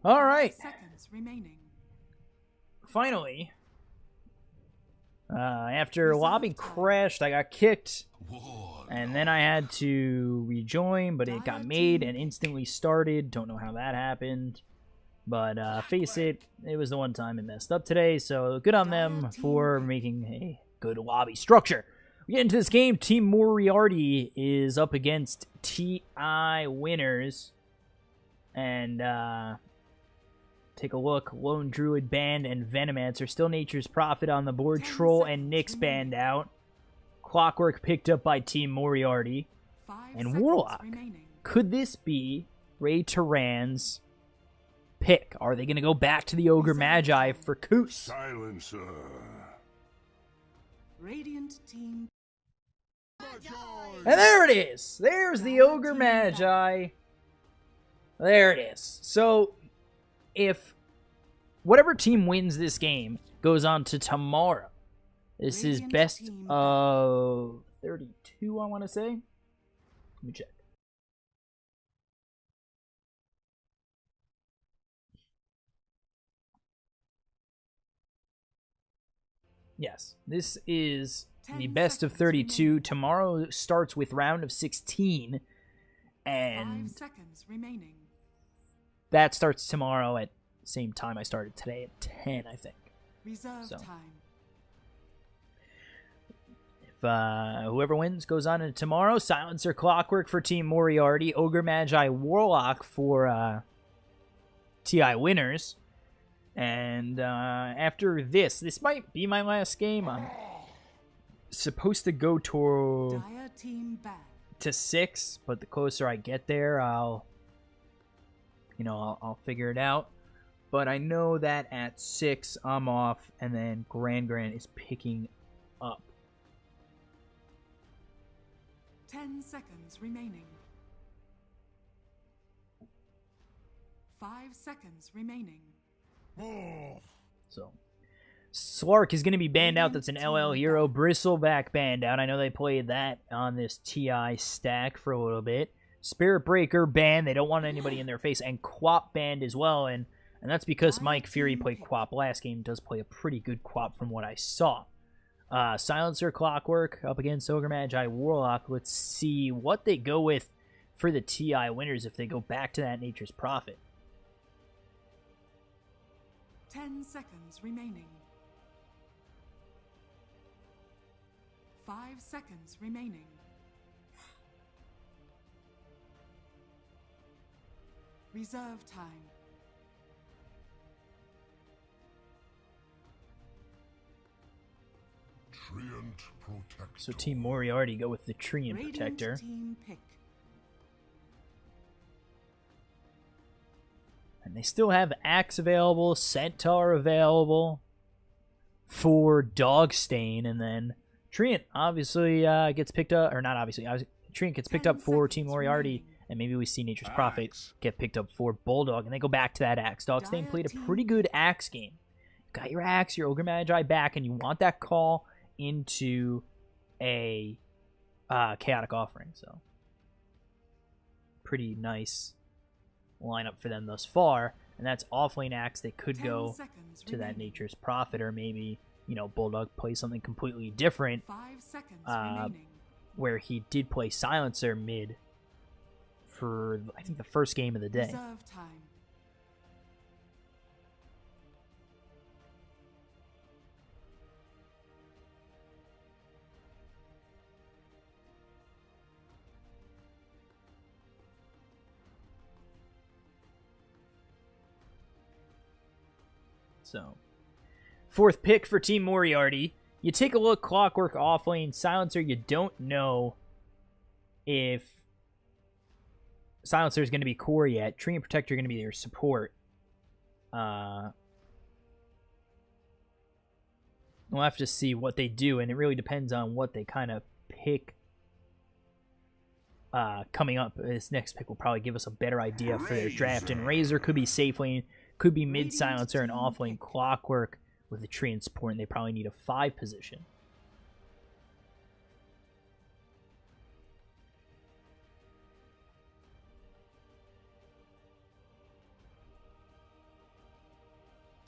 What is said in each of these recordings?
All right. Seconds remaining. Finally, after lobby crashed, I got kicked, and then I had to rejoin, but it got made and instantly started. Don't know how that happened, but face it, it was the one time it messed up today, so good on them for making a good lobby structure. We get into this game. Team Moriarty is up against TeaEyeWinners, and take a look. Lone Druid banned and Venomancer. Still Nature's Prophet on the board. Troll and Nyx banned out. Clockwork picked up by Team Moriarty. And Warlock. Could this be Ray Turan's pick? Are they going to go back to the Ogre Magi for Koos? Silencer. Radiant team. And there it is. There's the Ogre Magi. There it is. So, if whatever team wins this game goes on to tomorrow, this is best of 32, I want to say. Let me check. Yes, this is the best of 32. Tomorrow starts with round of 16, and 5 seconds remaining. that starts tomorrow at the same time I started today at 10, I think. Reserve So. time. If whoever wins goes on into tomorrow, Silencer Clockwork for Team Moriarty, Ogre Magi Warlock for TeaEyeWinners. And after this might be my last game. I'm supposed to go Dire team back. to 6, but the closer I get there, I'll figure it out. But I know that at 6, I'm off, and then Grand is picking up. 10 seconds remaining. 5 seconds remaining. So, Slark is going to be banned out. That's an LL hero. Bristleback banned out. I know they played that on this TI stack for a little bit. Spirit Breaker banned. They don't want anybody in their face. And Quap banned as well. And that's because Mike Fury played Quap last game. Does play a pretty good Quap from what I saw. Silencer Clockwork up against Ogre Magi Warlock. Let's see what they go with for the TeaEyeWinners if they go back to that Nature's Prophet. 10 seconds remaining. 5 seconds remaining. Reserve time. Treant Protector. So Team Moriarty go with the Treant Radiant Protector. team pick. And they still have Axe available, Centaur available for Dogstain, and then Treant obviously gets picked up, or not obviously, Treant gets picked up for Team Moriarty, and maybe we see Nature's Prophet get picked up for Bulldog, and they go back to that Axe. Dogstain played a pretty good Axe game. You got your Axe, your Ogre Magi back, and you want that call into a Chaotic Offering, so pretty nice lineup for them thus far, and that's offlane Axe. They could go to that Nature's Prophet, or maybe, Bulldog plays something completely different, 5 seconds remaining. where he did play Silencer mid for, I think, the first game of the day. Reserve time. So, fourth pick for Team Moriarty. You take a look, Clockwork offlane, Silencer, you don't know if Silencer is going to be core yet. Tree and Protector are going to be their support. We'll have to see what they do, and it really depends on what they kind of pick coming up. This next pick will probably give us a better idea for their draft, and Razor could be safe lane, could be mid Silencer, and off lane Clockwork with the tree and support, and they probably need a 5 position.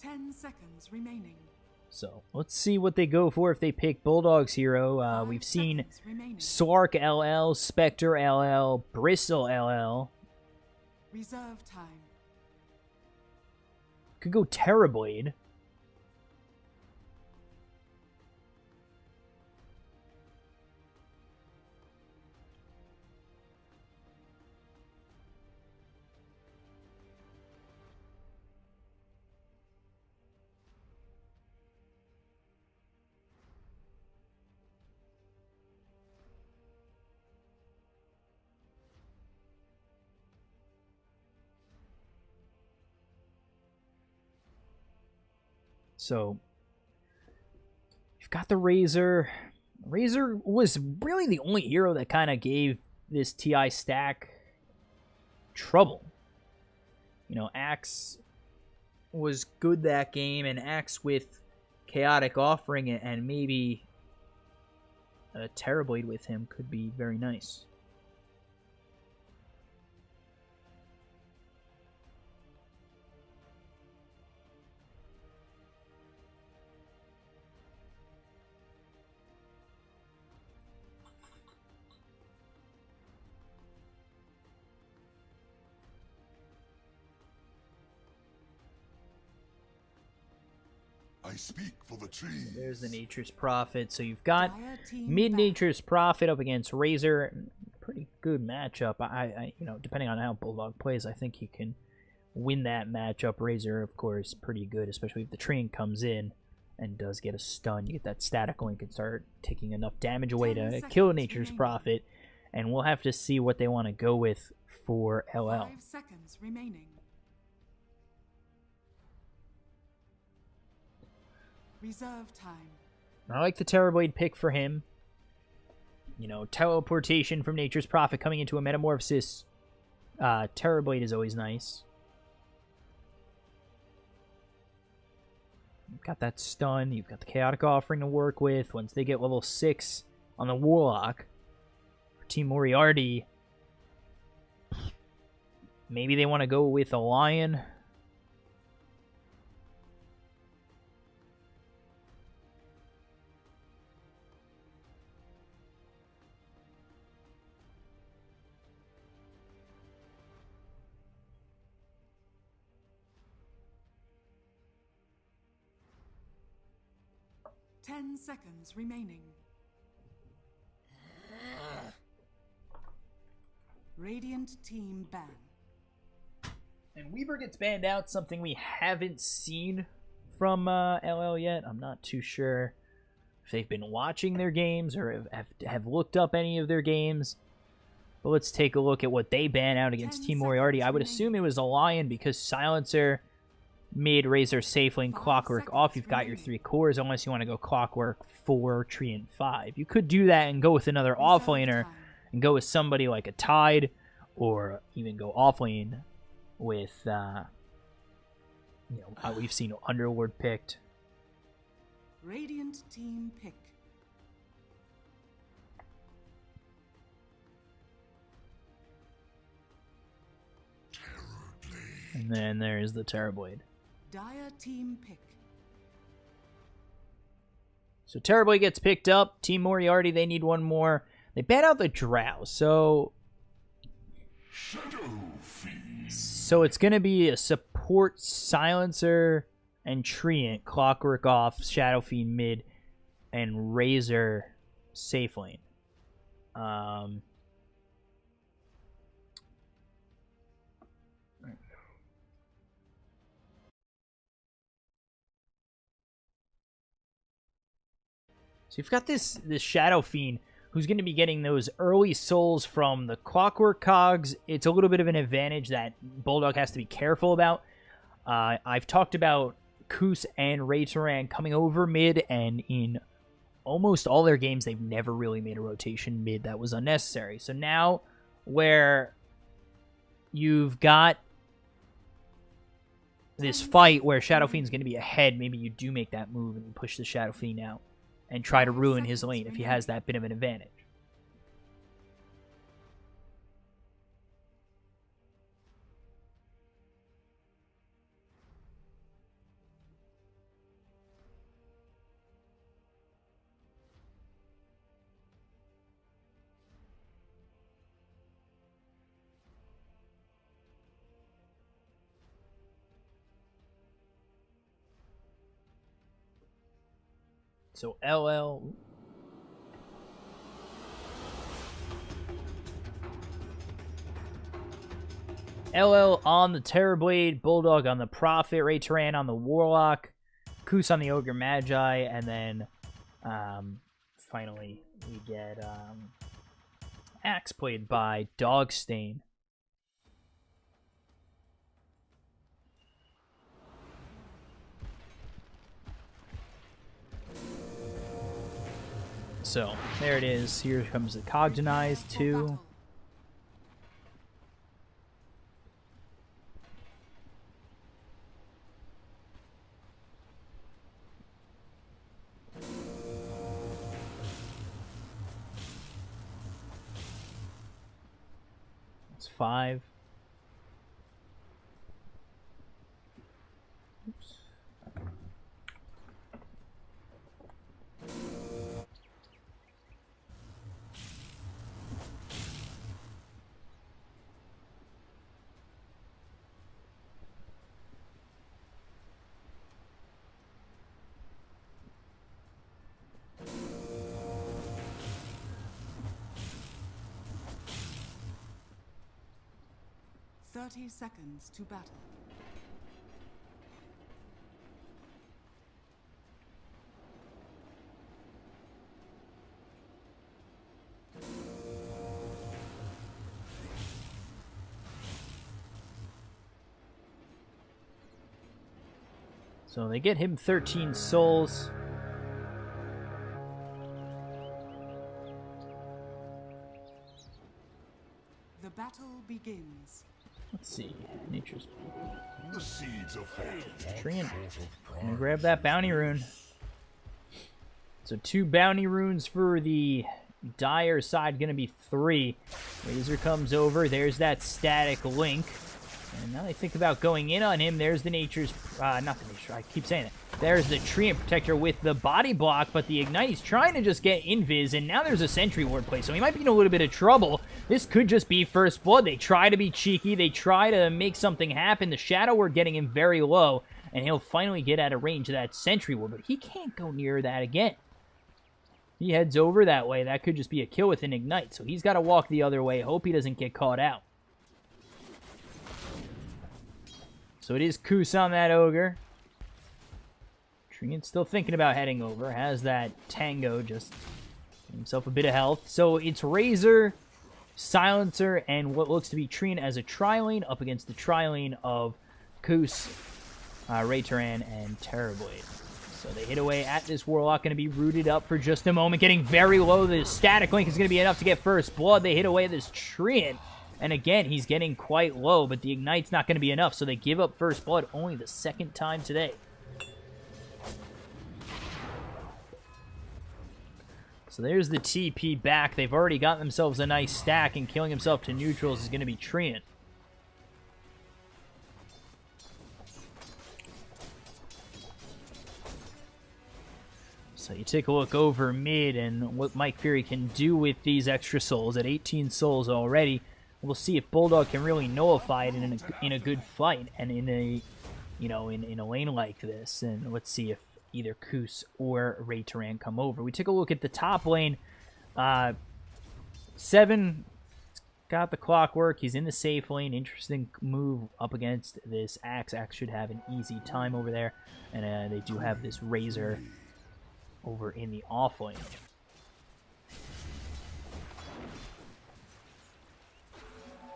10 seconds remaining. So let's see what they go for if they pick Bulldog's hero. We've seen Swark LL, Spectre LL, Bristle LL. Reserve time. Could go Terrorblade. So, you've got the Razor. Razor was really the only hero that kind of gave this TI stack trouble. You know, Axe was good that game, and Axe with Chaotic Offering and maybe a Terrorblade with him could be very nice. I speak for the trees. There's the Nature's Prophet. So you've got Dire team mid-Nature's Prophet up against Razor. Pretty good matchup. You know, depending on how Bulldog plays, I think he can win that matchup. Razor, of course, pretty good, especially if the train comes in and does get a stun. You get that static link and start taking enough damage away to kill Nature's Prophet. And we'll have to see what they want to go with for LL. 5 seconds remaining. Reserve time. I like the Terrorblade pick for him. You know, teleportation from Nature's Prophet coming into a Metamorphosis. Terrorblade is always nice. You've got that stun. You've got the Chaotic Offering to work with. Once they get level 6 on the Warlock, for Team Moriarty, maybe they want to go with a Lion. Ten seconds remaining. Radiant team ban. And Weaver gets banned out, something we haven't seen from LL yet. I'm not too sure if they've been watching their games or have looked up any of their games. But let's take a look at what they ban out against Team Moriarty. I would assume it was a Lion because Silencer made Razor safely and Clockwork off. You've got your 3 cores unless you want to go Clockwork 4, Treant 5. You could do that and go with another offlaner and go with somebody like a Tide, or even go offlane with, you know, we've seen Underlord picked. Radiant team pick. And then there's the Terrorblade. Dire team pick. So Terrorblade gets picked up. Team Moriarty, they need one more. They ban out the Drow, so it's going to be a support Silencer and Treant, Clockwork off, Shadow Fiend mid, and Razor safe lane. So you've got this Shadow Fiend who's going to be getting those early souls from the Clockwork cogs. It's a little bit of an advantage that Bulldog has to be careful about. I've talked about Koos and Raytaran coming over mid, and in almost all their games, they've never really made a rotation mid that was unnecessary. So now, where you've got this fight where Shadow Fiend's going to be ahead, maybe you do make that move and you push the Shadow Fiend out and try to ruin his lane if he has that bit of an advantage. So LL. LL on the Terrorblade, Bulldog on the Prophet, Ray Turan on the Warlock, Koos on the Ogre Magi, and then finally we get Axe played by Dogstain. So, there it is. Here comes the Cognized 2. It's 5. Oops. Thirty seconds to battle. So they get him 13 souls. The battle begins. Let's see. Nature's The seeds of fate. Treant. Gonna grab that bounty rune. So 2 bounty runes for the Dire side, gonna be 3. Razor comes over. There's that static link. And now they think about going in on him. There's the Nature's... not the Nature. I keep saying it. There's the Treant Protector with the body block, but the Ignite, he's trying to just get invis, and now there's a Sentry Ward play, so he might be in a little bit of trouble. This could just be First Blood. They try to be cheeky. They try to make something happen. The Shadow Ward getting him very low, and he'll finally get out of range of that Sentry Ward, but he can't go near that again. He heads over that way. That could just be a kill with an Ignite, so he's got to walk the other way. Hope he doesn't get caught out. So it is Koos on that Ogre. Treant's still thinking about heading over. Has that Tango, just himself a bit of health. So it's Razor, Silencer, and what looks to be Treant as a tri-lane up against the tri-lane of Koos, Ray Turan, and Terrorblade. So they hit away at this Warlock, going to be rooted up for just a moment, getting very low. The Static Link is going to be enough to get First Blood. They hit away at this Treant. And again, he's getting quite low, but the Ignite's not going to be enough, so they give up First Blood only the 2nd time today. So there's the TP back. They've already got themselves a nice stack, and killing himself to neutrals is going to be Treant. So you take a look over mid and what Mike Fury can do with these extra souls at 18 souls already. We'll see if Bulldog can really nullify it in a good fight and in a, you know, in a lane like this. And let's see if either Koos or Ray Turan come over. We take a look at the top lane. 7 got the clockwork. He's in the safe lane. Interesting move up against this Axe. Axe should have an easy time over there. And they do have this Razor over in the off lane.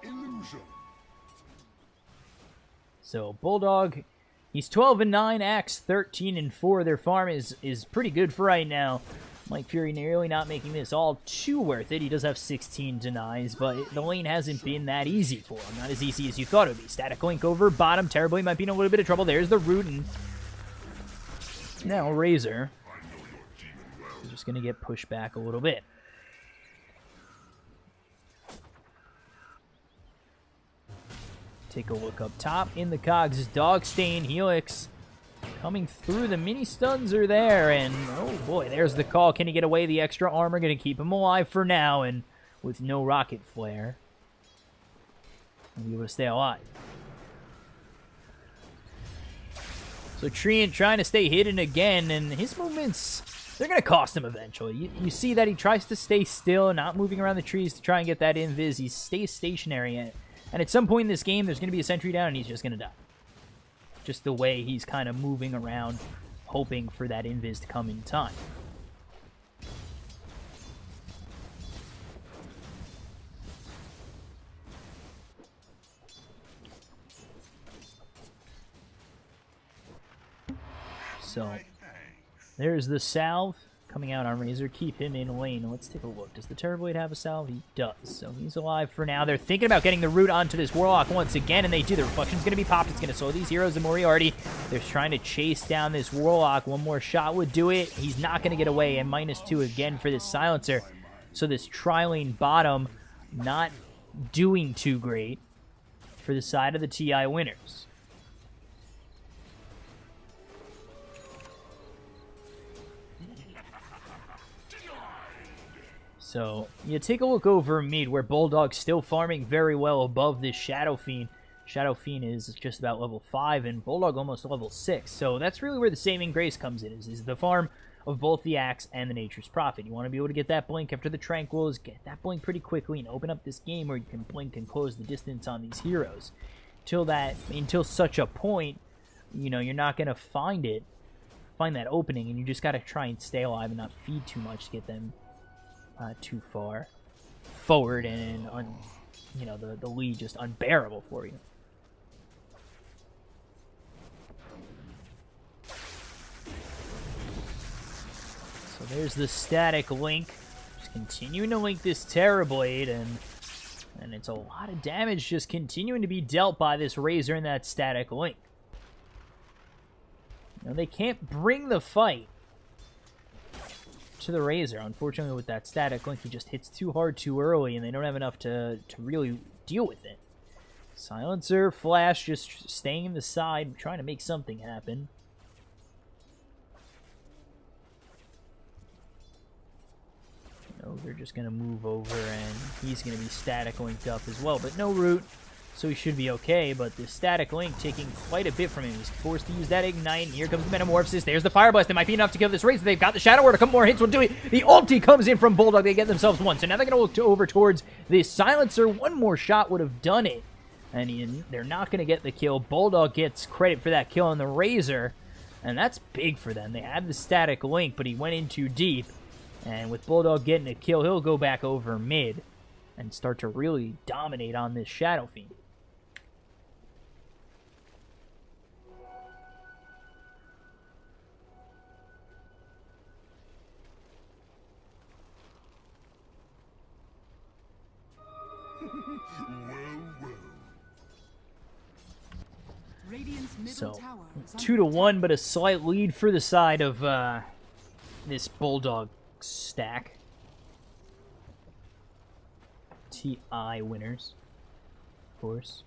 Illusion. So Bulldog, he's 12-9, Axe 13-4. Their farm is pretty good for right now. Mike Fury nearly not making this all too worth it. He does have 16 denies, but the lane hasn't been that easy for him. Not as easy as you thought it would be. Static Link over bottom. Terribly might be in a little bit of trouble. There's the root, and now Razor is just going to get pushed back a little bit. Take a look up top. In the cogs is Dogstain, Helix. Coming through, the mini stuns are there, and oh boy, there's the call. Can he get away? The extra armor going to keep him alive for now, and with no rocket flare, he'll be able to stay alive. So Treant trying to stay hidden again, and his movement's they're going to cost him eventually. You see that he tries to stay still, not moving around the trees to try and get that invis. He stays stationary, and at some point in this game, there's going to be a sentry down, and he's just going to die. Just the way he's kind of moving around, hoping for that invis to come in time. So, there's the salve coming out on Razor. Keep him in lane. Let's take a look. Does the Terrorblade have a salve? He does. So he's alive for now. They're thinking about getting the root onto this Warlock once again, and they do. The Reflection's going to be popped. It's going to slow these heroes and Moriarty. They're trying to chase down this Warlock. One more shot would do it. He's not going to get away, and -2 again for this Silencer. So this tri-lane bottom not doing too great for the side of the TeaEyeWinners. So, you take a look over mid, where Bulldog's still farming very well above this Shadow Fiend. Shadow Fiend is just about level 5, and Bulldog almost level 6. So that's really where the saving grace comes in, is the farm of both the Axe and the Nature's Prophet. You want to be able to get that blink after the Tranquils, get that blink pretty quickly, and open up this game where you can blink and close the distance on these heroes. Until such a point, you know, you're not going to find that opening, and you just got to try and stay alive and not feed too much to get them too far forward, and you know, the lead just unbearable for you. So there's the static link, just continuing to link this Terrorblade, and it's a lot of damage just continuing to be dealt by this Razor in that static link. You know, they can't bring the fight to the Razor. Unfortunately, with that static link, he just hits too hard too early, and they don't have enough to really deal with it. Silencer, Flash, just staying in the side, trying to make something happen. No, they're just going to move over, and he's going to be static linked up as well, but no root, so he should be okay. But the static link taking quite a bit from him. He's forced to use that ignite, and here comes the Metamorphosis. There's the Fire Blast. It might be enough to kill this Razor. They've got the Shadow Word. A couple more hits will do it. The ulti comes in from Bulldog. They get themselves one. So now they're going to look over towards this Silencer. One more shot would have done it, and they're not going to get the kill. Bulldog gets credit for that kill on the Razor, and that's big for them. They had the static link, but he went in too deep. And with Bulldog getting a kill, he'll go back over mid and start to really dominate on this Shadow Fiend. So, 2-1, but a slight lead for the side of this Bulldog stack. TeaEyeWinners, of course.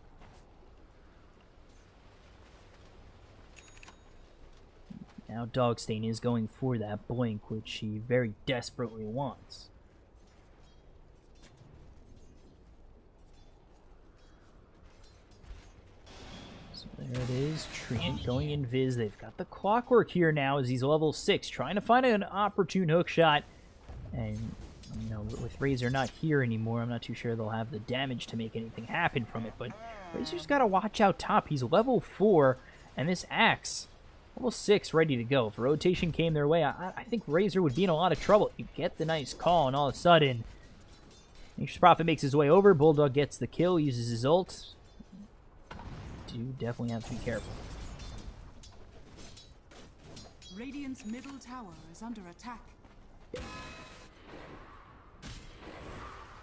Now Dogstain is going for that blink, which he very desperately wants. So there it is, Treant going invis. They've got the clockwork here now as he's level 6, trying to find an opportune hook shot. And, you know, with Razor not here anymore, I'm not too sure they'll have the damage to make anything happen from it. But Razor's got to watch out top. He's level 4, and this Axe, level 6, ready to go. If a rotation came their way, I think Razor would be in a lot of trouble. You get the nice call, and all of a sudden, Nature's Prophet makes his way over. Bulldog gets the kill, uses his ult. You definitely have to be careful. Radiant's middle tower is under attack.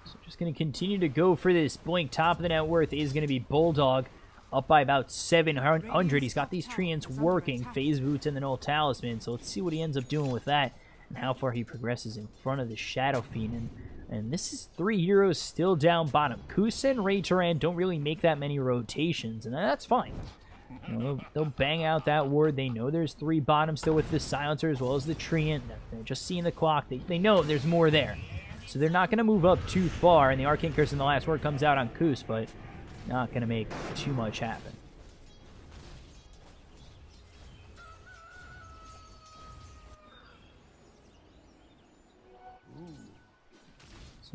So just going to continue to go for this blink. Top of the net worth is going to be Bulldog, up by about 700. He's got these treants working, Phase Boots and the Null Talisman. So let's see what he ends up doing with that and how far he progresses in front of the Shadow Fiend. And this is 3 heroes still down bottom. Kusa and Raytaran don't really make that many rotations, and that's fine. You know, they'll bang out that ward. They know there's 3 bottom still with the Silencer as well as the Treant. They're just seeing the clock. They know there's more there. So they're not going to move up too far, and the Arcane Curse in the last word comes out on Kus, but not going to make too much happen.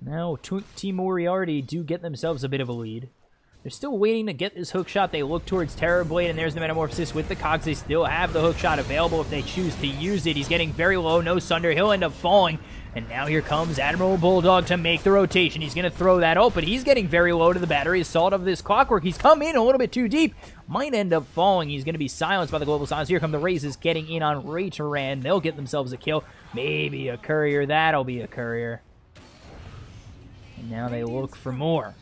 Now, Team Moriarty do get themselves a bit of a lead. They're still waiting to get this hook shot. They look towards Terrorblade, and there's the Metamorphosis with the cogs. They still have the hook shot available if they choose to use it. He's getting very low, no Sunder. He'll end up falling. And now here comes Admiral Bulldog to make the rotation. He's going to throw that out, but he's getting very low to the battery assault of this Clockwork. He's come in a little bit too deep. Might end up falling. He's going to be silenced by the Global Silence. Here come the Razes getting in on Ray Turan. They'll get themselves a kill. Maybe a Courier. That'll be a Courier. And now they look for more.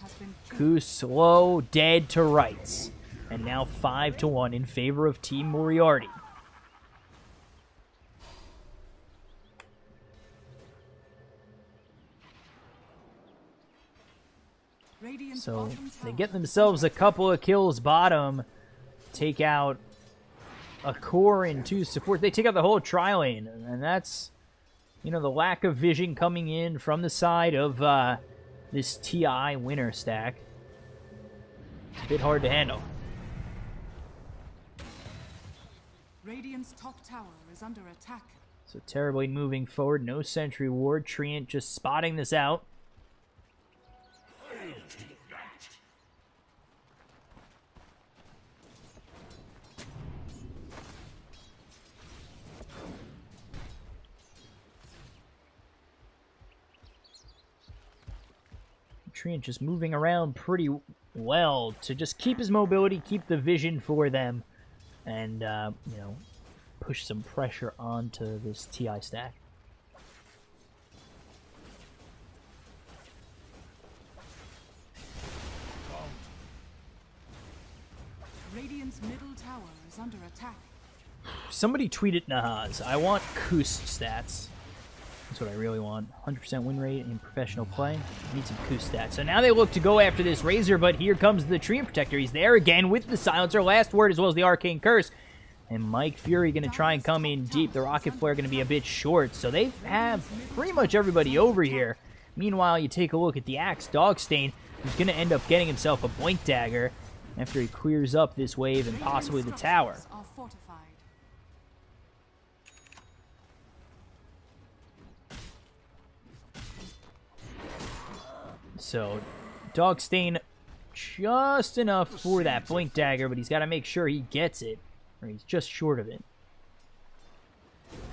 Koos low, dead to rights. And now 5-1 in favor of Team Moriarty. So they get themselves a couple of kills bottom, take out a core and 2 support. They take out the whole tri-lane, and that's, you know, the lack of vision coming in from the side of this TeaEyeWinners stack. It's a bit hard to handle. Radiant's top tower is under attack. So terribly moving forward, no sentry ward. Treant just spotting this out. Treant just moving around pretty well to just keep his mobility, keep the vision for them, and, you know, push some pressure onto this TI stack. Radiant's middle tower is under attack. Somebody tweeted Nahaz, I want Koos stats. That's what I really want. 100% win rate in professional play. I need some Koos stats. So now they look to go after this Razor, but here comes the Treant Protector. He's there again with the Silencer. Last word as well as the Arcane Curse. And Mike Fury going to try and come in deep. The Rocket Flare going to be a bit short. So they have pretty much everybody over here. Meanwhile, you take a look at the Axe Dogstain, who's going to end up getting himself a Blink Dagger after he clears up this wave and possibly the tower. So, Dogstain just enough for that Blink Dagger, but he's got to make sure he gets it, or he's just short of it.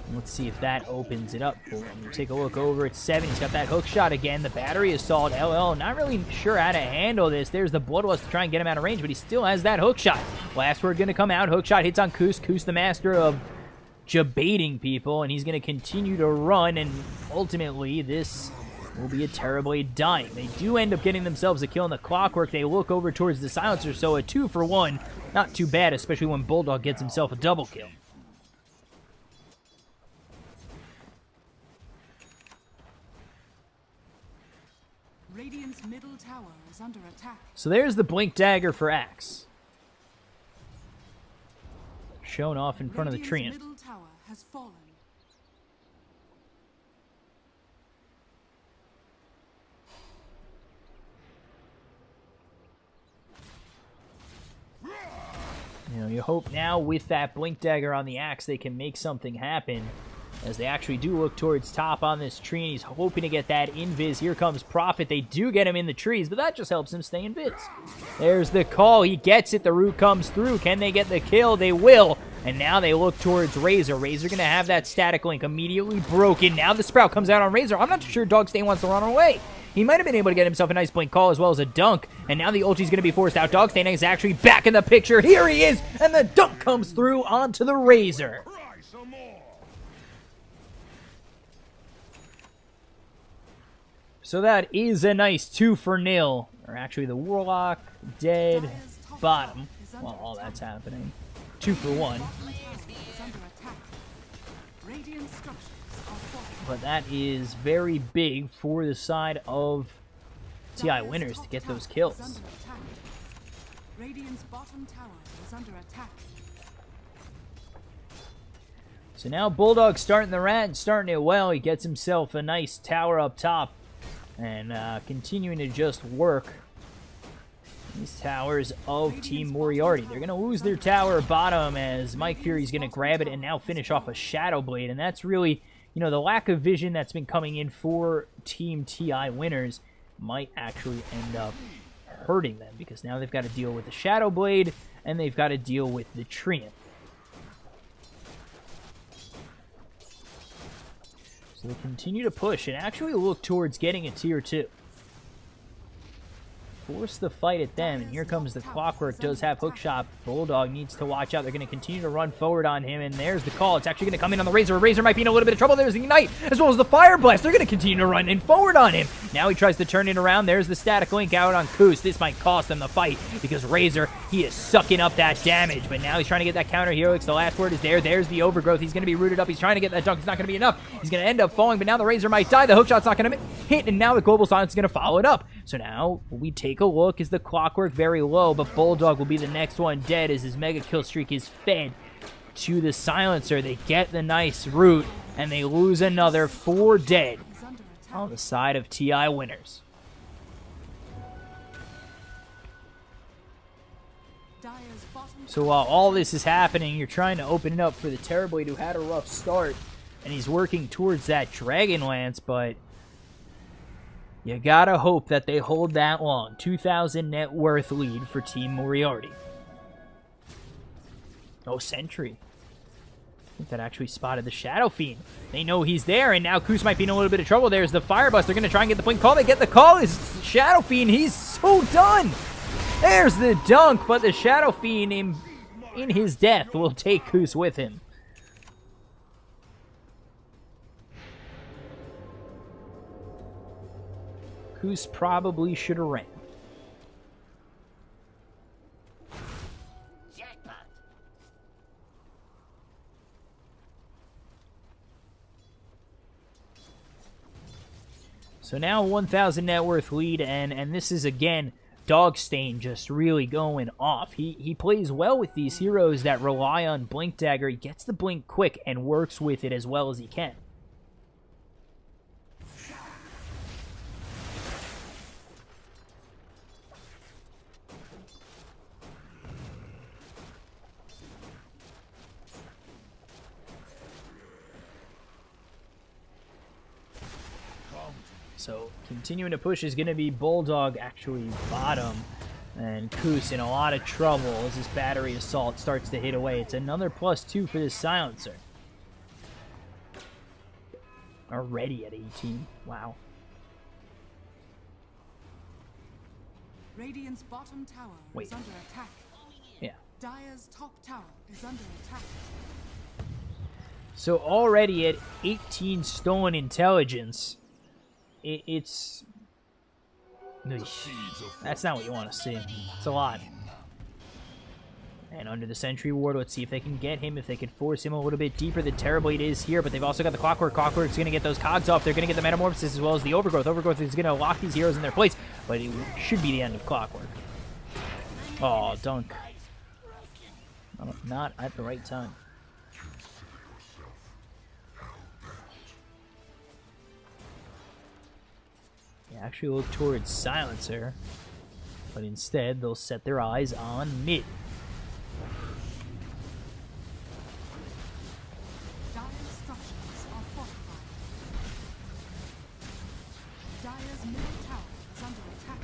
And let's see if that opens it up for him. You take a look over at 7. He's got that hook shot again. The battery assault. LL not really sure how to handle this. There's the Bloodlust to try and get him out of range, but he still has that hook shot. Last word going to come out. Hook shot hits on Koos. Koos, the master of jebaiting people, and he's going to continue to run, and ultimately this will be a terribly dying. They do end up getting themselves a kill in the Clockwork. They look over towards the Silencer, so a 2-for-1. Not too bad, especially when Bulldog gets himself a double kill. Radiant's middle tower is under attack. So there's the Blink Dagger for Axe. Shown off in front of the Treant. Middle tower has fallen. You know, you hope now with that Blink Dagger on the Axe they can make something happen, as they actually do look towards top on this tree, and he's hoping to get that invis. Here comes Prophet. They do get him in the trees, but that just helps him stay in bits. There's the call. He gets it. The root comes through. Can they get the kill? They will. And now they look towards Razor. Razor going to have that static link immediately broken. Now the Sprout comes out on Razor. I'm not too sure Dogstain wants to run away. He might have been able to get himself a nice blink call as well as a dunk. And now the ulti's going to be forced out. Dogstain is actually back in the picture. Here he is. And the dunk comes through onto the Razor. So that is a nice 2-for-0. Or actually the Warlock, dead, bottom. Well, all that's happening. 2-for-1. But that is very big for the side of TeaEyeWinners to get those kills. Radiant's bottom tower is under attack. So now Bulldog starting the rat and starting it well. He gets himself a nice tower up top and continuing to just work these towers of Team Moriarty. They're going to lose their tower bottom as Mike Fury's going to grab it and now finish off a Shadow Blade, and that's really, you know, the lack of vision that's been coming in for Team TeaEyeWinners might actually end up hurting them, because now they've got to deal with the Shadow Blade and they've got to deal with the Treant. So they continue to push and actually look towards getting a tier 2. Force the fight at them, and here comes the Clockwork. Does have hookshot. Bulldog needs to watch out. They're going to continue to run forward on him, and there's the call. It's actually going to come in on the Razor. Razor might be in a little bit of trouble. There's the Ignite, as well as the Fire Blast. They're going to continue to run in forward on him. Now he tries to turn it around. There's the Static Link out on Koos. This might cost them the fight, because Razor, he is sucking up that damage, but now he's trying to get that counter Helix. The last word is there. There's the Overgrowth. He's going to be rooted up. He's trying to get that dunk. It's not going to be enough. He's going to end up falling, but now the Razor might die. The hookshot's not going to hit, and now the Global Silence is going to follow it up. So now we take a look as the Clockwork very low, but Bulldog will be the next one dead as his mega kill streak is fed to the Silencer. They get the nice root, and they lose another 4 dead on the side of TeaEyeWinners. So while all this is happening, you're trying to open it up for the Terrorblade, who had a rough start, and he's working towards that Dragonlance, but you gotta hope that they hold that long. 2,000 net worth lead for Team Moriarty. Oh, Sentry. I think that actually spotted the Shadow Fiend. They know he's there, and now Koos might be in a little bit of trouble. There's the Fire Bust. They're going to try and get the blink call. They get the call. It's Shadow Fiend. He's so done. There's the dunk, but the Shadow Fiend, in his death, will take Koos with him. Koos probably should have ran. So now 1,000 net worth lead, and this is, again, Dogstain just really going off. He plays well with these heroes that rely on Blink Dagger. He gets the blink quick and works with it as well as he can. So continuing to push is going to be Bulldog actually bottom, and Koos in a lot of trouble as his battery assault starts to hit away. It's another +2 for this Silencer. Already at 18. Wow. Radiant's bottom tower is under attack. Yeah. Dire's top tower is under attack. So already at 18 stolen intelligence, it's... That's not what you want to see. It's a lot. And under the Sentry Ward, let's see if they can get him, if they can force him a little bit deeper. The Terrorblade is here, but they've also got the Clockwork. Clockwork's going to get those cogs off. They're going to get the Metamorphosis as well as the Overgrowth. Overgrowth is going to lock these heroes in their place, but it should be the end of Clockwork. Oh, dunk. Oh, not at the right time. They actually look towards Silencer, but instead they'll set their eyes on mid. Dire's structures are fortified. Dire's middle tower is under attack.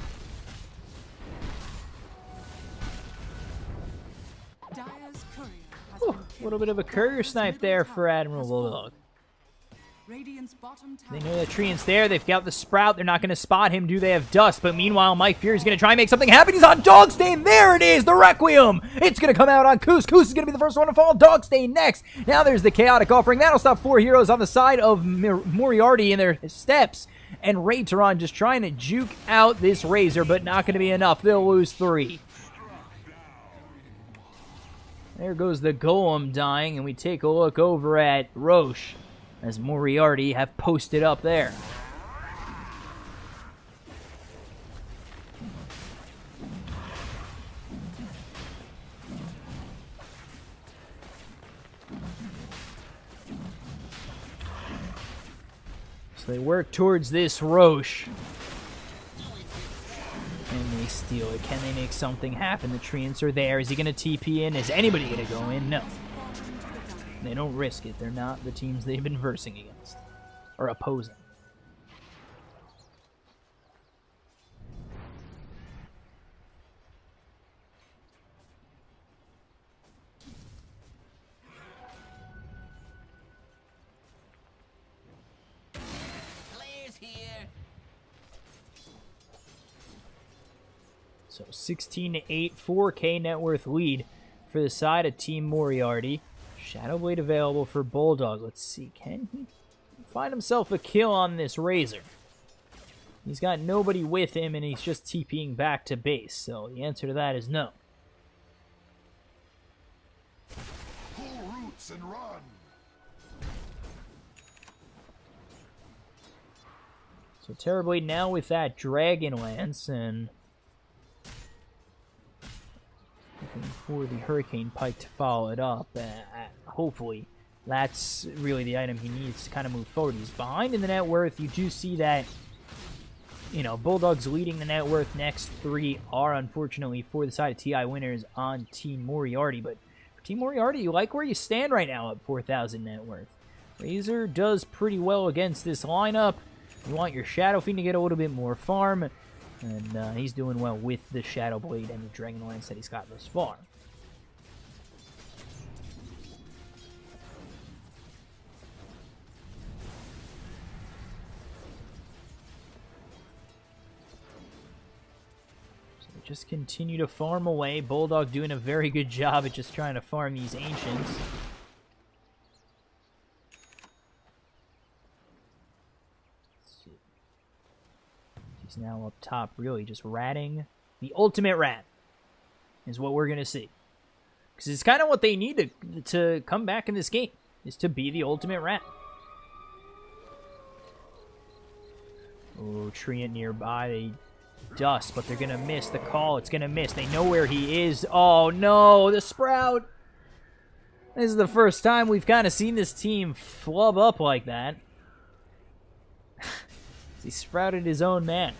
Dire's courier has been killed. A little bit of a courier snipe there for Admiral Bulldog. Radiant's bottom tower. They know the Treant's there. They've got the Sprout. They're not going to spot him. Do they have Dust? But meanwhile, Mike Fury's going to try and make something happen. He's on Dogstain. There it is. The Requiem. It's going to come out on Koos. Koos is going to be the first one to fall. Dogstain next. Now there's the Chaotic Offering. That'll stop 4 heroes on the side of Moriarty in their steps. And Rayteron just trying to juke out this Razor, but not going to be enough. They'll lose 3. There goes the Golem dying, and we take a look over at Roche, as Moriarty have posted up there. So they work towards this Roche. And they steal it. Can they make something happen? The Treants are there. Is he going to TP in? Is anybody going to go in? No. They don't risk it. They're not the teams they've been versing against. Or opposing. So 16-8, 4K net worth lead for the side of Team Moriarty. Shadowblade available for Bulldog. Let's see, can he find himself a kill on this Razor? He's got nobody with him, and he's just TPing back to base. So the answer to that is no. Pull roots and run. So Terrorblade now with that Dragon Lance, and looking for the Hurricane Pike to follow it up. Hopefully, that's really the item he needs to kind of move forward. He's behind in the net worth. You do see that, you know, Bulldog's leading the net worth. Next three are, unfortunately, for the side of TeaEyeWinners on Team Moriarty. But for Team Moriarty, you like where you stand right now at 4,000 net worth. Razor does pretty well against this lineup. You want your Shadow Fiend to get a little bit more farm. And he's doing well with the Shadow Blade and the Dragon Lance that he's got thus far. So they just continue to farm away. Bulldog doing a very good job at just trying to farm these Ancients. He's now up top, really just ratting. The ultimate rat is what we're going to see. Because it's kind of what they need to come back in this game, is to be the ultimate rat. Oh, Treant nearby. They dust, but they're going to miss the call. It's going to miss. They know where he is. Oh, no, the Sprout. This is the first time we've kind of seen this team flub up like that. He sprouted his own man.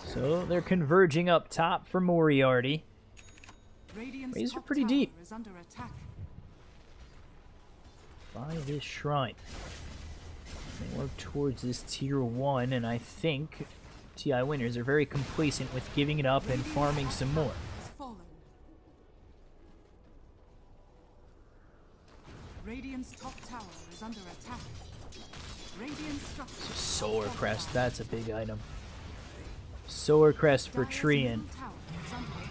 So they're converging up top for Moriarty. Razor pretty deep by this shrine. They work towards this tier 1, and I think TeaEyeWinners are very complacent with giving it up and farming some more. Radiant's top tower is under attack. Radiant structure. Solar Crest, that's a big item. Solar Crest for Treant.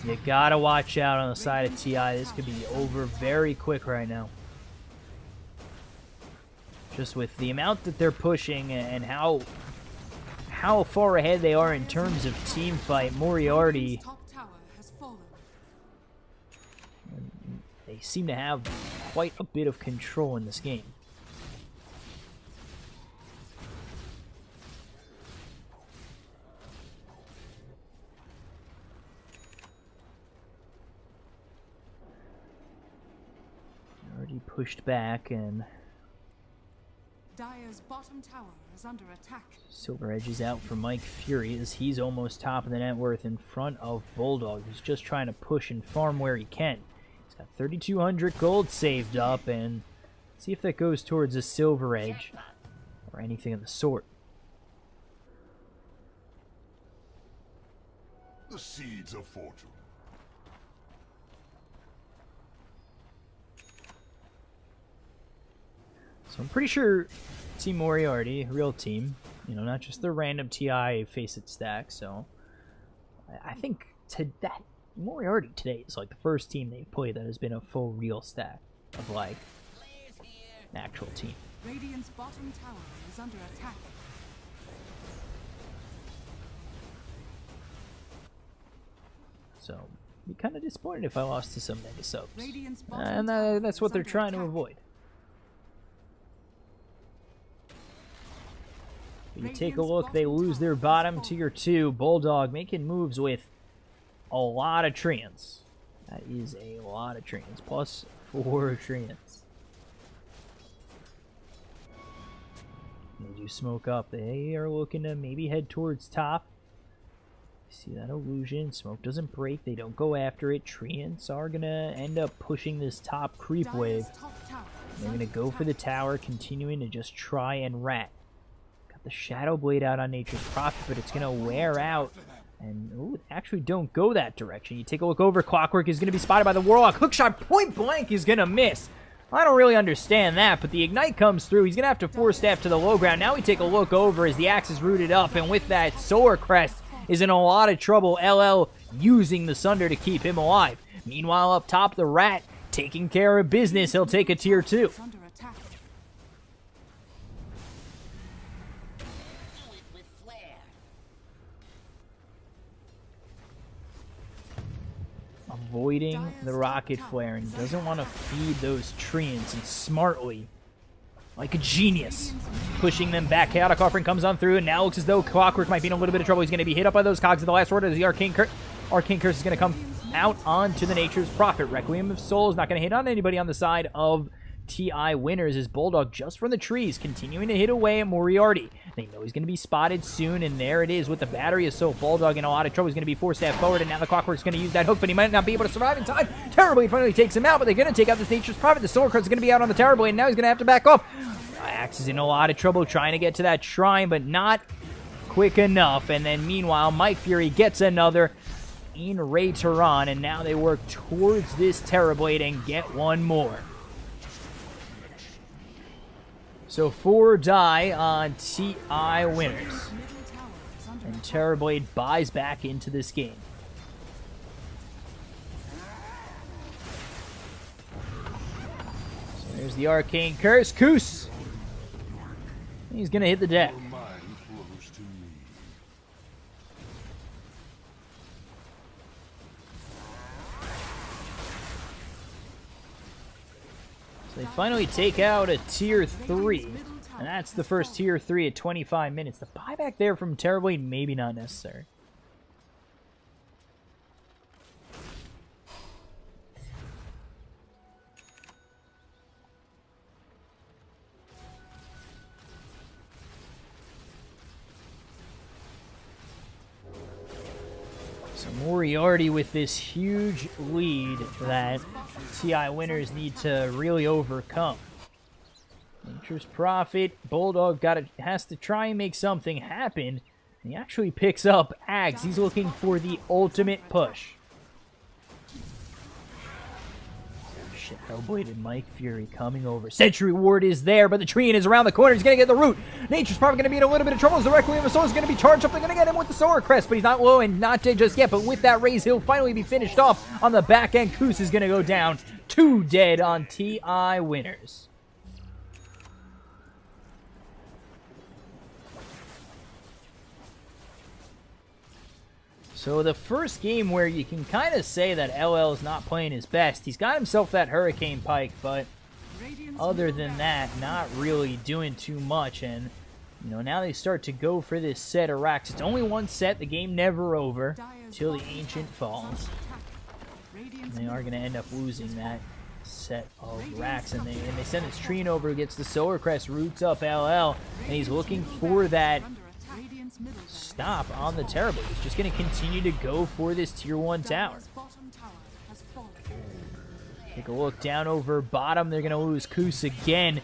You gotta watch out on the side of TI. This could be over very quick right now. Just with the amount that they're pushing and how far ahead they are in terms of team fight, Moriarty, they seem to have quite a bit of control in this game. Already pushed back, and Dire's bottom tower is under attack. Silver Edge is out for Mike Fury as he's almost top of the net worth in front of Bulldog, who's just trying to push and farm where he can. He's got 3,200 gold saved up, and see if that goes towards a Silver Edge or anything of the sort. The seeds of fortune. So I'm pretty sure Team Moriarty, real team, you know, not just the random TI face-it stack, so I think that Moriarty today is like the first team they've played that has been a full real stack of like an actual team. Radiant's bottom tower is under attack. So be kind of disappointed if I lost to some mega subs, Radiant's bottom and tower that's is what they're under trying to attack. avoid. You take a look, they lose their bottom tier 2. Bulldog making moves with a lot of Treants. That is a lot of Treants. Plus 4 Treants. They do smoke up. They are looking to maybe head towards top. See that illusion. Smoke doesn't break. They don't go after it. Treants are going to end up pushing this top creep wave. They're going to go for the tower, continuing to just try and rat. Got the Shadow Blade out on Nature's Prophet, but it's going to wear out. And, ooh, actually don't go that direction. You take a look over. Clockwork is going to be spotted by the Warlock. Hookshot point blank is going to miss. I don't really understand that, but the Ignite comes through. He's going to have to force staff to the low ground. Now we take a look over as the axe is rooted up, and with that, Solar Crest is in a lot of trouble. LL using the Sunder to keep him alive. Meanwhile, up top, the Rat taking care of business. He'll take a tier 2. Avoiding the rocket flare, and he doesn't want to feed those treants, and smartly, like a genius, pushing them back. Chaotic Offering comes on through, and now looks as though Clockwork might be in a little bit of trouble. He's going to be hit up by those cogs at the last order as the Arcane Curse. Arcane Curse is going to come out onto the Nature's Prophet. Requiem of Soul is not going to hit on anybody on the side of TeaEyeWinners as Bulldog just from the trees, continuing to hit away at Moriarty. They know he's going to be spotted soon, and there it is with the Battery of Soul. Bulldog in a lot of trouble. He's going to be forced staff forward, and now the Clockwork's going to use that hook, but he might not be able to survive in time. Terribly finally takes him out, but they're going to take out this Nature's Prophet. The Solar Crest is going to be out on the Tower Blade, and now he's going to have to back off. Axe is in a lot of trouble trying to get to that shrine, but not quick enough. And then meanwhile, Mike Fury gets another in Ray Tehran, and now they work towards this Terrorblade and get one more. So 4 die on TeaEyeWinners. And Terrorblade buys back into this game. So there's the Arcane Curse. Koos! He's going to hit the deck. They finally take out a tier 3, and that's the first tier 3 at 25 minutes. The buyback there from Terrorblade, maybe not necessary. So Moriarty with this huge lead that TeaEyeWinners need to really overcome. Nature's Prophet, Bulldog has to try and make something happen. He actually picks up Axe. He's looking for the ultimate push. Shadow-bladed Mike Fury coming over. Sentry Ward is there, but the Treant is around the corner. He's going to get the root. Nature's probably going to be in a little bit of trouble as the Requiem of Soul is going to be charged up. They're going to get him with the Solar Crest, but he's not low and not dead just yet. But with that raise, he'll finally be finished off on the back end. Koos is going to go down. 2 dead on TeaEyeWinners. So the first game where you can kind of say that LL is not playing his best. He's got himself that Hurricane Pike, but other than that, not really doing too much. And, you know, now they start to go for this set of racks. It's only one set, the game never over, till the Ancient falls. And they are going to end up losing that set of racks. And they send this Treant over who gets the Solar Crest, roots up LL, and he's looking for that stop on the Terrible. He's just going to continue to go for this tier 1 tower. Take a look down over bottom. They're going to lose Koos again.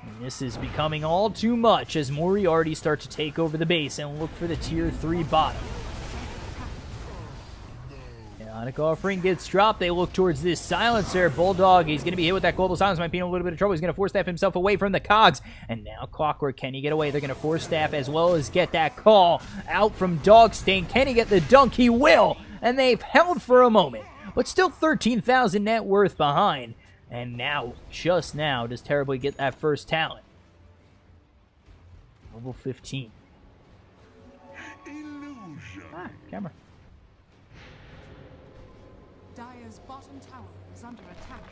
And this is becoming all too much as Moriarty start to take over the base and look for the tier 3 bottom. Chaotic Offering gets dropped. They look towards this Silencer. Bulldog, he's going to be hit with that Global Silence. Might be in a little bit of trouble. He's going to force staff himself away from the cogs. And now Clockwork, can he get away? They're going to force staff as well as get that call out from Dogstain. Can he get the dunk? He will. And they've held for a moment. But still 13,000 net worth behind. And now, just now, does Terribly get that first talent. Level 15. Ah, camera. Dire's bottom tower is under attack.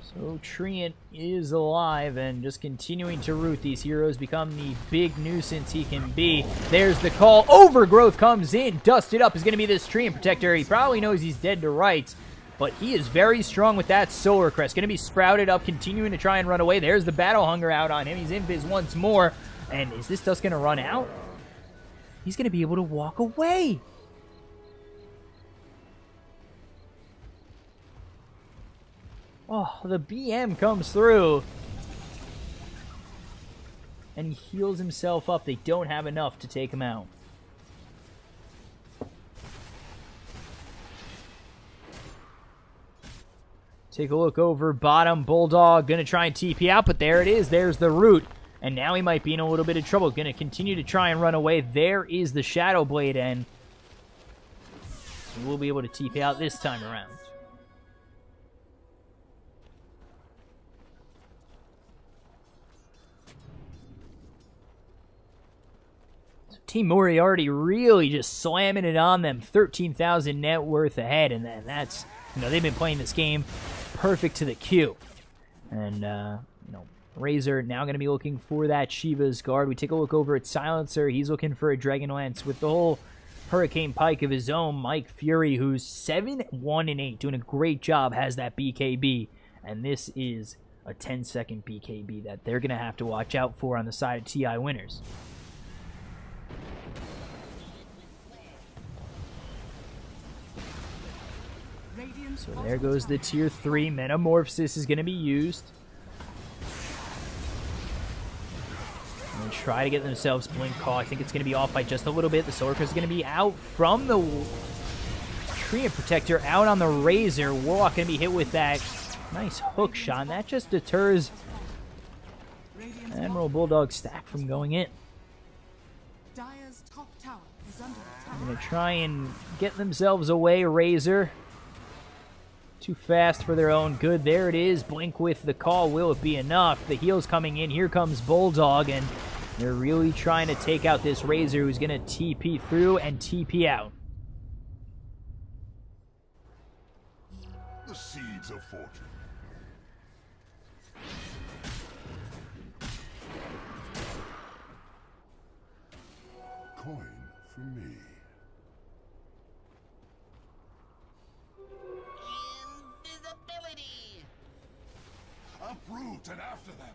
So Treant is alive and just continuing to root. These heroes become the big nuisance he can be. There's the call. Overgrowth comes in. Dusted up is going to be this Treant Protector. He probably knows he's dead to rights. but he is very strong with that Solar Crest. Going to be sprouted up, continuing to try and run away. There's the Battle Hunger out on him. He's invis once more. And is this dust going to run out? He's going to be able to walk away. Oh, the BM comes through. And he heals himself up. They don't have enough to take him out. Take a look over bottom. Bulldog going to try and TP out, but there it is. There's the root. And now he might be in a little bit of trouble. Going to continue to try and run away. There is the Shadow Blade, and he will be able to TP out this time around. So Team Moriarty really just slamming it on them. 13,000 net worth ahead, and then that's, they've been playing this game perfect to the Q. And, Razor now going to be looking for that Shiva's Guard. We take a look over at Silencer. He's looking for a Dragonlance with the whole Hurricane Pike of his own. Mike Fury, who's 7-1-8, doing a great job, has that BKB. And this is a 10-second BKB that they're going to have to watch out for on the side of TeaEyeWinners. So there goes the Tier 3. Metamorphosis is going to be used. And try to get themselves Blink Call. I think it's going to be off by just a little bit. The Solar Crest is going to be out from the Treant Protector, out on the Razor. Warlock going to be hit with that nice hook shot. And that just deters Admiral Bulldog stack from going in. Dire's top tower is under attack. They're going to try and get themselves away. Razor. Too fast for their own good. There it is. Blink with the call. Will it be enough? The heal's coming in. Here comes Bulldog, and they're really trying to take out this Razor, who's going to TP through and TP out. The seeds of fortune. Coin for me. Uproot and after them.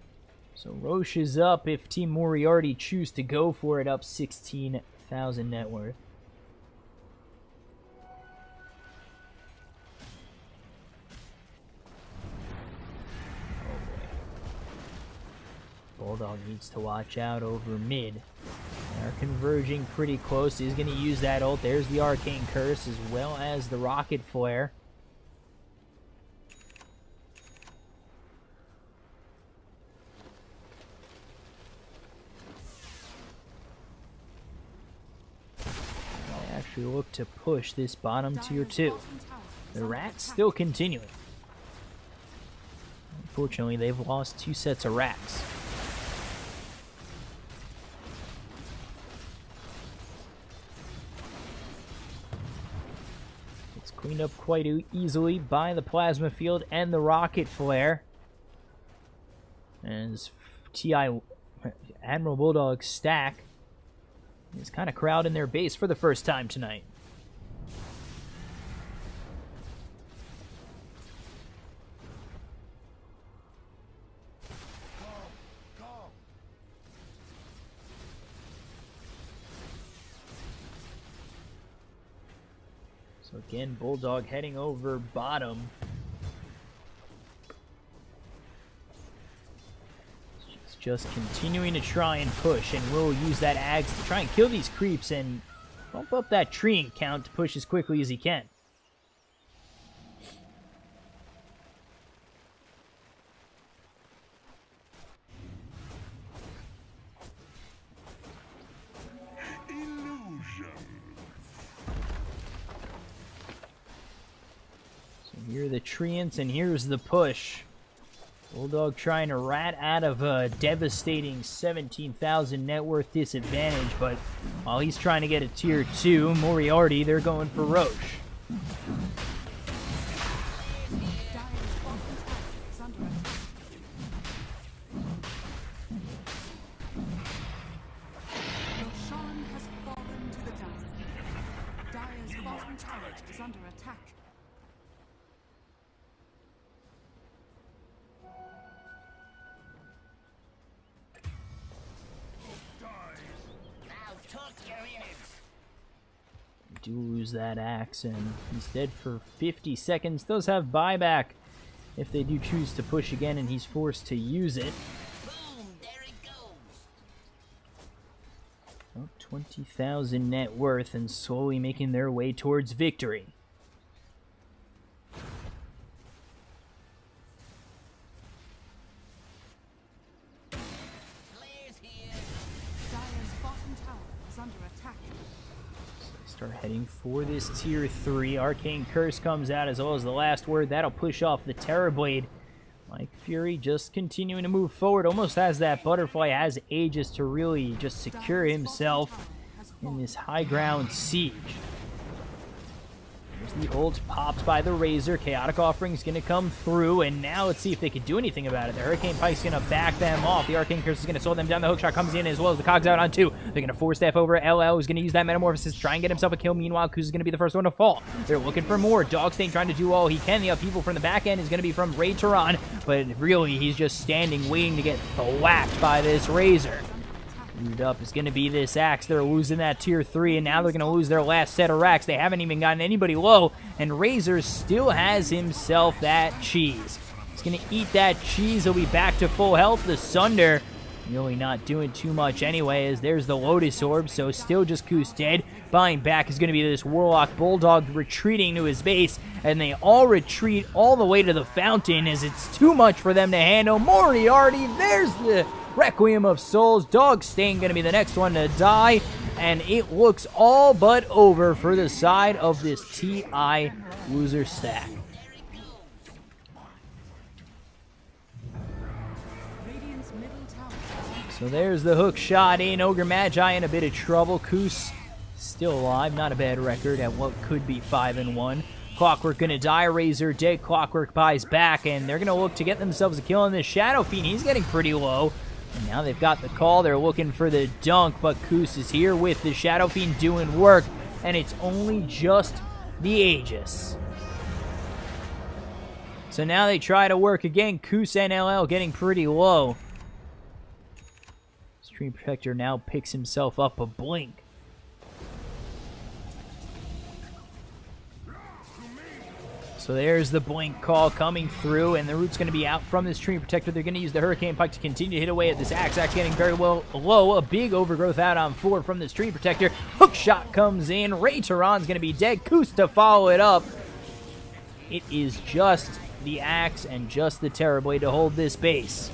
So Roche is up if Team Moriarty choose to go for it, up 16,000 net worth. Oh boy. Bulldog needs to watch out over mid. They're converging pretty close. He's going to use that ult. There's the Arcane Curse as well as the Rocket Flare. We look to push this bottom tier 2. The rats still continuing. Unfortunately, they've lost 2 sets of rats. It's cleaned up quite easily by the Plasma Field and the Rocket Flare. As Admiral Bulldog's stack is kind of crowding their base for the first time tonight. So again, Bulldog heading over bottom. Just continuing to try and push, and will use that Ags to try and kill these creeps and bump up that Treant count to push as quickly as he can. Illusion. So here are the Treants, and here's the push. Bulldog trying to rat out of a devastating 17,000 net worth disadvantage, but while he's trying to get a tier 2, Moriarty, they're going for Roche. do lose that axe, and instead for 50 seconds does have buyback if they do choose to push again and he's forced to use it. Boom, there it goes. Well, 20,000 net worth and slowly making their way towards victory. Claire's here. Dire's bottom tower is under attack. Start heading for this tier 3. Arcane Curse comes out as well as the last word. That'll push off the Terrorblade. Mike Fury just continuing to move forward. Almost has that butterfly, has Aegis to really just secure himself in this high ground siege. There's the ult popped by the Razor. Chaotic Offering's going to come through, and now let's see if they can do anything about it. The Hurricane Pike's going to back them off. The Arcane Curse is going to slow them down. The Hookshot comes in as well as the Cogs out on 2. They're going to force staff over. LL is going to use that Metamorphosis, try and get himself a kill. Meanwhile, Kuz is going to be the first one to fall. They're looking for more. Dogstain trying to do all he can. The upheaval from the back end is going to be from Ray Tehran, but really he's just standing waiting to get thwacked by this Razor. Moved up is going to be this axe. They're losing that tier 3, and now they're going to lose their last set of racks. They haven't even gotten anybody low, and Razor still has himself that cheese. He's going to eat that cheese. He'll be back to full health. The Sunder really not doing too much anyway, as there's the Lotus Orb, so still just Koos dead. Buying back is going to be this Warlock Bulldog retreating to his base, and they all retreat all the way to the fountain as it's too much for them to handle. Moriarty, there's the Requiem of Souls. Dogstain going to be the next one to die, and it looks all but over for the side of this TI loser stack. Radiant's middle tower. So there's the hook shot in. Ogre Magi in a bit of trouble. Koos still alive. Not a bad record at what could be 5-1. Clockwork gonna die. Razor dead. Clockwork buys back, and they're gonna look to get themselves a kill on this Shadow Fiend. He's getting pretty low. And now they've got the call. They're looking for the dunk, but Koos is here with the Shadow Fiend doing work, and it's only just the Aegis. So now they try to work again. Koos and LL getting pretty low. Stream Protector now picks himself up a blink. So there's the blink call coming through, and the root's going to be out from this Stream Protector. They're going to use the Hurricane Pike to continue to hit away at this axe. Axe getting very well low. A big overgrowth out on 4 from the Stream Protector. Hook shot comes in. Ray Tehran's going to be dead. Koos to follow it up. It is just the axe and just the Terrorblade to hold this base.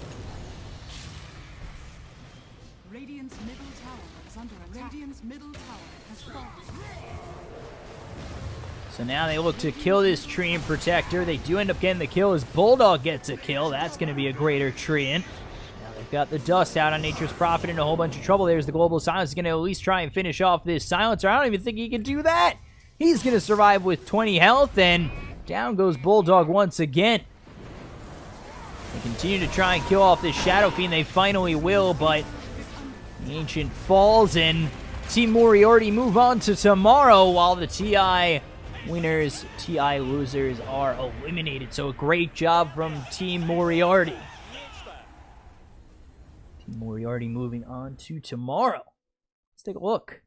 Radiant's middle tower is under attack. Radiant's middle tower has fallen. So now they look to kill this Treant Protector. They do end up getting the kill as Bulldog gets a kill. That's going to be a greater Treant. Now they've got the dust out on Nature's Prophet in a whole bunch of trouble. There's the Global Silence. He's going to at least try and finish off this Silencer. I don't even think he can do that. He's going to survive with 20 health, and down goes Bulldog once again. They continue to try and kill off this Shadow Fiend. They finally will, but the Ancient falls, and Team Moriarty move on to tomorrow while the TeaEyeWinners, TI losers are eliminated. So a great job from Team Moriarty. Team Moriarty moving on to tomorrow. Let's take a look.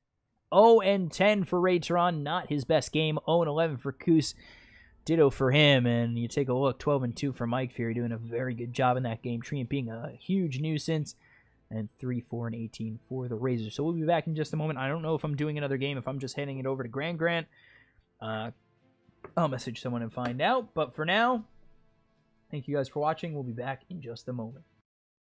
0-10 for Ray Tehran, not his best game. 0-11 for Koos. Ditto for him. And you take a look, 12-2 for Mike Fury, doing a very good job in that game. Treant being a huge nuisance. And 3-4-18 for the Razor. So we'll be back in just a moment. I don't know if I'm doing another game, if I'm just handing it over to Grant. I'll message someone and find out. But for now, thank you guys for watching. We'll be back in just a moment.